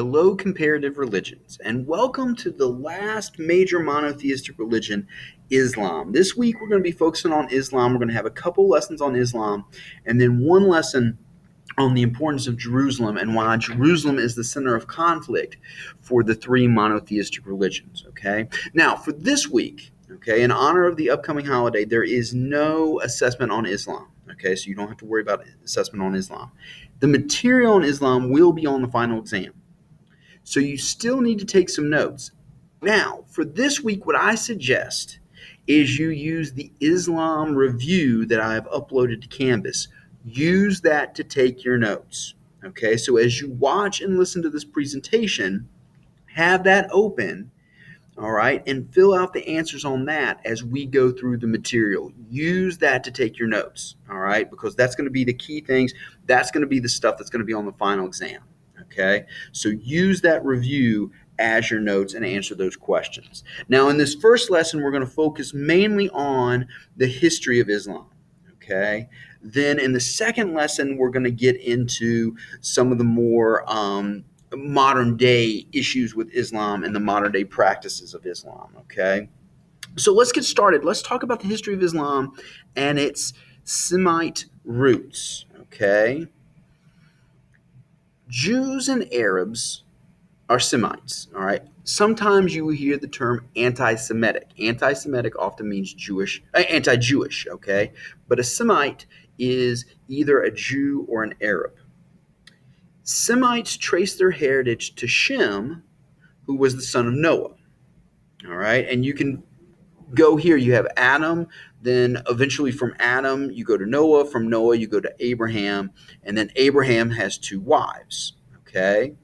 Hello, comparative religions, and welcome to the last major monotheistic religion, Islam. This week we're going to be focusing on Islam. We're going to have a couple lessons on Islam, and then one lesson on the importance of Jerusalem and why Jerusalem is the center of conflict for the three monotheistic religions. Okay, now for this week, okay, in honor of the upcoming holiday, there is no assessment on Islam. Okay, so you don't have to worry about assessment on Islam. The material on Islam will be on the final exam. So you still need to take some notes. Now, for this week, what I suggest is you use the Islam review that I have uploaded to Canvas. Use that to take your notes. Okay, so as you watch and listen to this presentation, have that open, all right, and fill out the answers on that as we go through the material. Use that to take your notes, all right, because that's going to be the key things. That's going to be the stuff that's going to be on the final exam. Okay, so use that review as your notes and answer those questions. Now, in this first lesson, we're going to focus mainly on the history of Islam. Okay, then in the second lesson, we're going to get into some of the more modern day issues with Islam and the modern day practices of Islam. Okay, so let's get started. Let's talk about the history of Islam and its Semite roots. Okay. Jews and Arabs are Semites, all right? Sometimes you will hear the term anti-Semitic. Anti-Semitic often means Jewish, anti-Jewish, okay? But a Semite is either a Jew or an Arab. Semites trace their heritage to Shem, who was the son of Noah, all right? And you can go here, you have Adam, then eventually from Adam, you go to Noah, from Noah, you go to Abraham, and then Abraham has two wives, okay?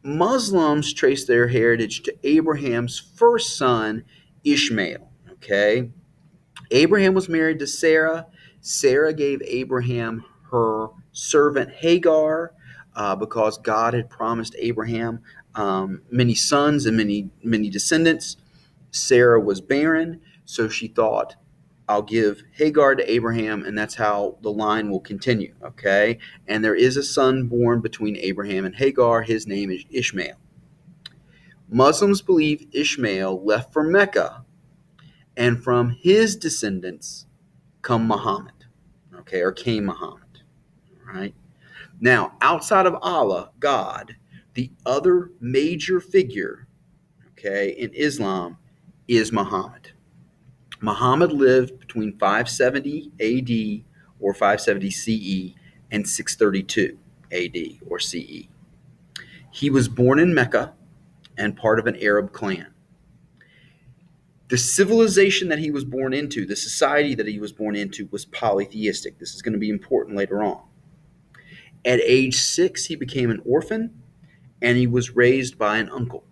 Muslims trace their heritage to Abraham's first son, Ishmael, okay? Abraham was married to Sarah. Sarah gave Abraham her servant Hagar because God had promised Abraham many sons and many descendants. Sarah was barren, so she thought, I'll give Hagar to Abraham, and that's how the line will continue, okay? And there is a son born between Abraham and Hagar. His name is Ishmael. Muslims believe Ishmael left for Mecca, and from his descendants come Muhammad, okay, or came Muhammad, right? Now, outside of Allah, God, the other major figure, okay, in Islam is Muhammad. Muhammad lived between 570 AD or 570 CE and 632 AD or CE. He was born in Mecca and part of an Arab clan. The civilization that he was born into, the society that he was born into, was polytheistic. This is going to be important later on. At age 6, he became an orphan and he was raised by an uncle.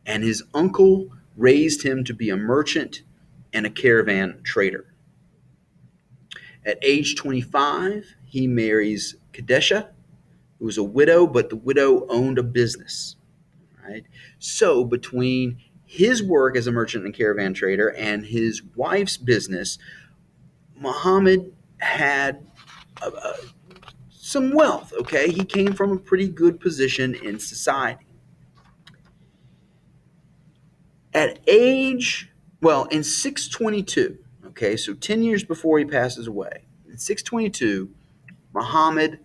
And his uncle raised him to be a merchant and a caravan trader. At age 25, he marries Kadesha, who was a widow, but the widow owned a business. Right? So between his work as a merchant and caravan trader and his wife's business, Muhammad had some wealth. Okay, he came from a pretty good position in society. In 622, okay, so 10 years before he passes away, in 622, Muhammad,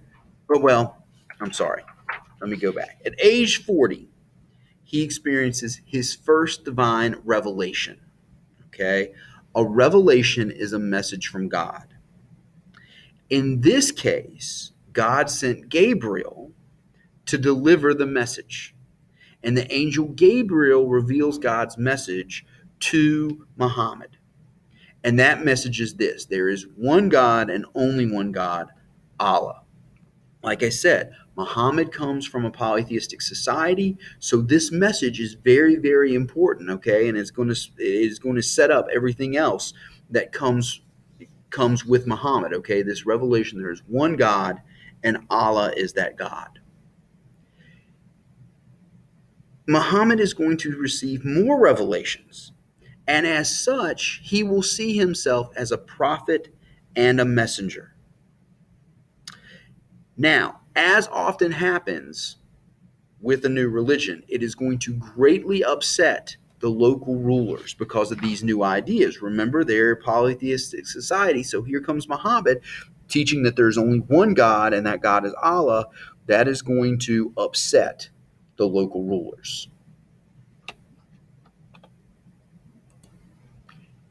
I'm sorry, let me go back. At age 40, he experiences his first divine revelation, okay? A revelation is a message from God. In this case, God sent Gabriel to deliver the message. And the angel Gabriel reveals God's message to Muhammad. And that message is this: there is one God and only one God, Allah. Like I said, Muhammad comes from a polytheistic society, so this message is very, very important, okay? And it is going to set up everything else that comes with Muhammad, okay? This revelation, there is one God, and Allah is that God. Muhammad is going to receive more revelations, and as such, he will see himself as a prophet and a messenger. Now, as often happens, with a new religion, it is going to greatly upset the local rulers because of these new ideas. Remember, they're a polytheistic society, so here comes Muhammad teaching that there's only one God and that God is Allah. That is going to upset the local rulers.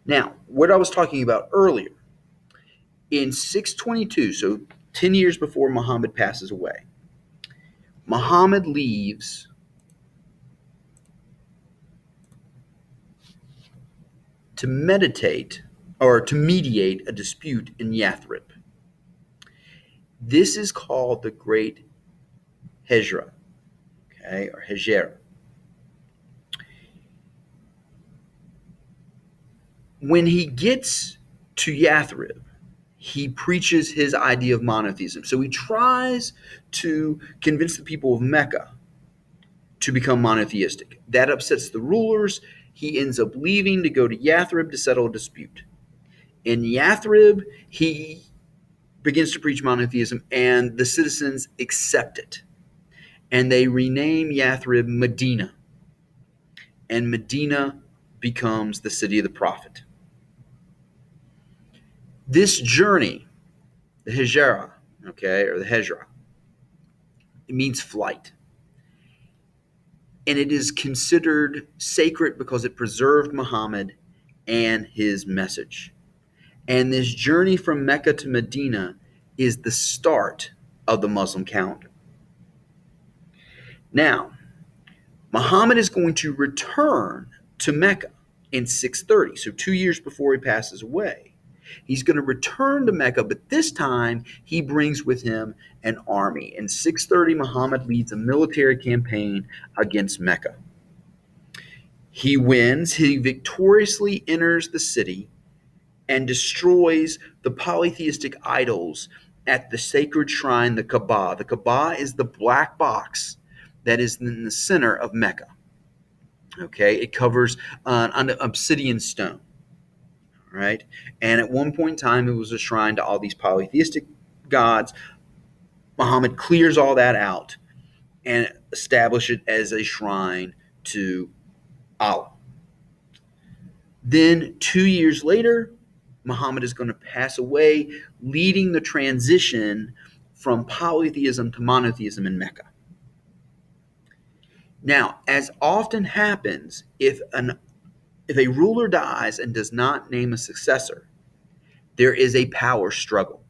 Now, what I was talking about earlier, in 622, so 10 years before Muhammad passes away, Muhammad leaves to meditate or to mediate a dispute in Yathrib. This is called the Great Hijra, okay, or Hijra. When he gets to Yathrib, he preaches his idea of monotheism. So he tries to convince the people of Mecca to become monotheistic. That upsets the rulers. He ends up leaving to go to Yathrib to settle a dispute. In Yathrib, he begins to preach monotheism, and the citizens accept it. And they rename Yathrib Medina. And Medina becomes the city of the prophet. This journey, the Hijra, okay, or the Hijra, it means flight. And it is considered sacred because it preserved Muhammad and his message. And this journey from Mecca to Medina is the start of the Muslim calendar. Now, Muhammad is going to return to Mecca in 630, so 2 years before he passes away. He's going to return to Mecca, but this time he brings with him an army. In 630, Muhammad leads a military campaign against Mecca. He wins. He victoriously enters the city and destroys the polytheistic idols at the sacred shrine, the Kaaba. The Kaaba is the black box that is in the center of Mecca. Okay, it covers an obsidian stone. Right? And at one point in time, it was a shrine to all these polytheistic gods. Muhammad clears all that out and establishes it as a shrine to Allah. Then 2 years later, Muhammad is going to pass away, leading the transition from polytheism to monotheism in Mecca. Now, as often happens, if a ruler dies and does not name a successor, there is a power struggle.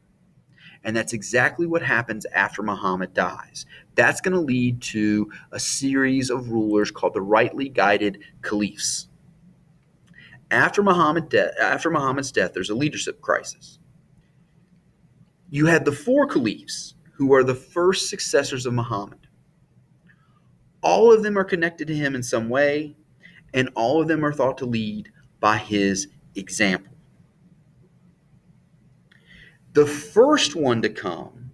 And that's exactly what happens after Muhammad dies. That's going to lead to a series of rulers called the rightly guided caliphs. After Muhammad's death, there's a leadership crisis. You had the four caliphs, who are the first successors of Muhammad. All of them are connected to him in some way, and all of them are thought to lead by his example. The first one to come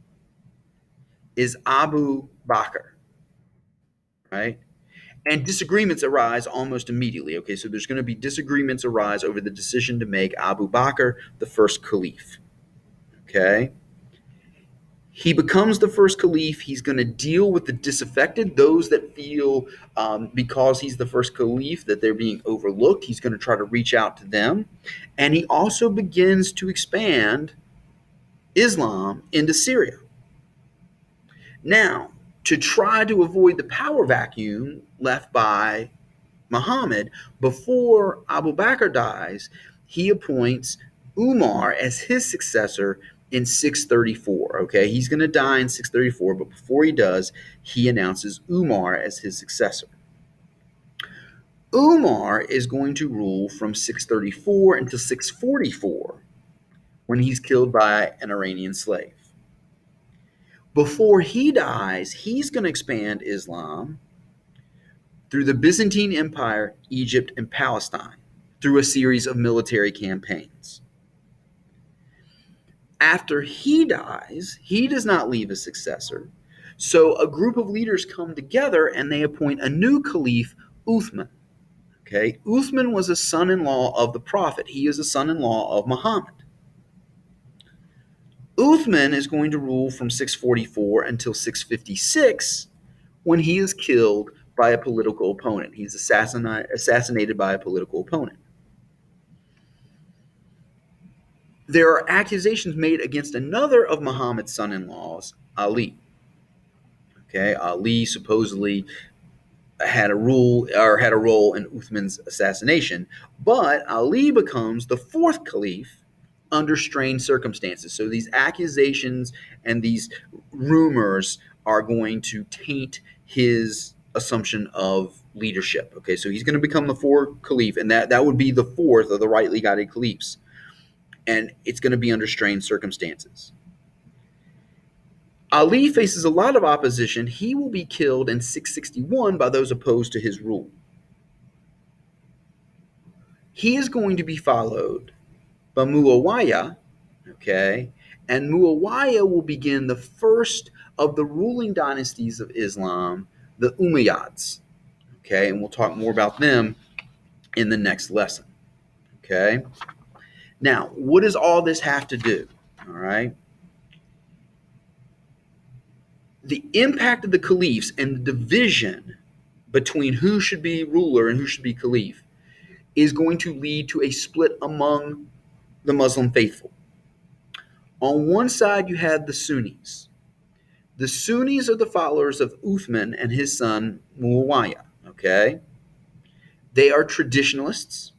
is Abu Bakr, right? And disagreements arise almost immediately. Okay, so there's going to be disagreements arise over the decision to make Abu Bakr the first caliph. Okay? He becomes the first caliph. He's going to deal with the disaffected, those that feel because he's the first caliph that they're being overlooked. He's going to try to reach out to them. And he also begins to expand Islam into Syria. Now, to try to avoid the power vacuum left by Muhammad, before Abu Bakr dies, he appoints Umar as his successor in 634. Okay, he's going to die in 634, but before he does, he announces Umar as his successor. Umar is going to rule from 634 until 644, when he's killed by an Iranian slave. Before he dies, he's going to expand Islam through the Byzantine Empire, Egypt, and Palestine through a series of military campaigns. After he dies, he does not leave a successor. So a group of leaders come together and they appoint a new caliph, Uthman. Okay, Uthman was a son-in-law of the Prophet. He is a son-in-law of Muhammad. Uthman is going to rule from 644 until 656, when he is killed by a political opponent. He's assassinated by a political opponent. There are accusations made against another of Muhammad's son-in-laws, Ali. Okay, Ali supposedly had a role in Uthman's assassination, but Ali becomes the fourth caliph under strange circumstances. So these accusations and these rumors are going to taint his assumption of leadership. Okay, so he's going to become the fourth caliph, and that would be the fourth of the rightly guided caliphs, and it's going to be under strange circumstances. Ali faces a lot of opposition. He will be killed in 661 by those opposed to his rule. He is going to be followed by Muawiyah, okay? And Muawiyah will begin the first of the ruling dynasties of Islam, the Umayyads, okay? And we'll talk more about them in the next lesson, okay? Now, what does all this have to do, all right? The impact of the caliphs and the division between who should be ruler and who should be caliph is going to lead to a split among the Muslim faithful. On one side, you have the Sunnis. The Sunnis are the followers of Uthman and his son Muawiyah. Okay, they are traditionalists.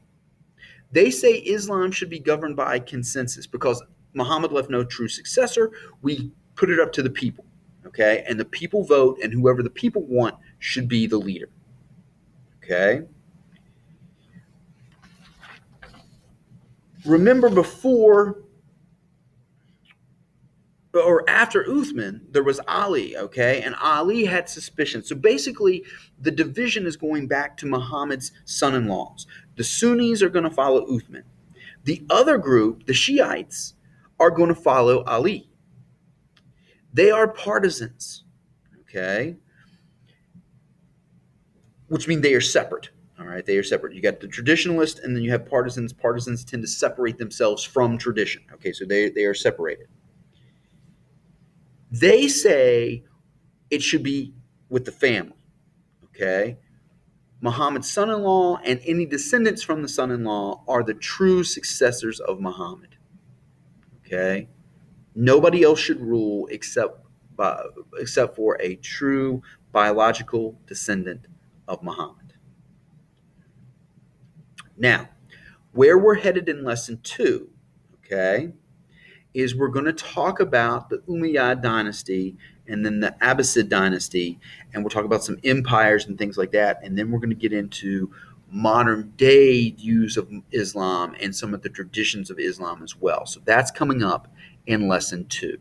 They say Islam should be governed by consensus because Muhammad left no true successor. We put it up to the people. Okay, and the people vote, and whoever the people want should be the leader. Okay. Remember, before or after Uthman, there was Ali, okay? And Ali had suspicion. So basically, the division is going back to Muhammad's son-in-laws. The Sunnis are going to follow Uthman. The other group, the Shiites, are going to follow Ali. They are partisans, okay? Which means they are separate, all right? They are separate. You got the traditionalists, and then you have partisans. Partisans tend to separate themselves from tradition, okay? So they are separated. They say it should be with the family, okay? Muhammad's son-in-law and any descendants from the son-in-law are the true successors of Muhammad, okay? Nobody else should rule except for a true biological descendant of Muhammad. Now, where we're headed in lesson 2, okay, is we're going to talk about the Umayyad dynasty and then the Abbasid dynasty, and we'll talk about some empires and things like that, and then we're going to get into modern day views of Islam and some of the traditions of Islam as well. So that's coming up in lesson 2.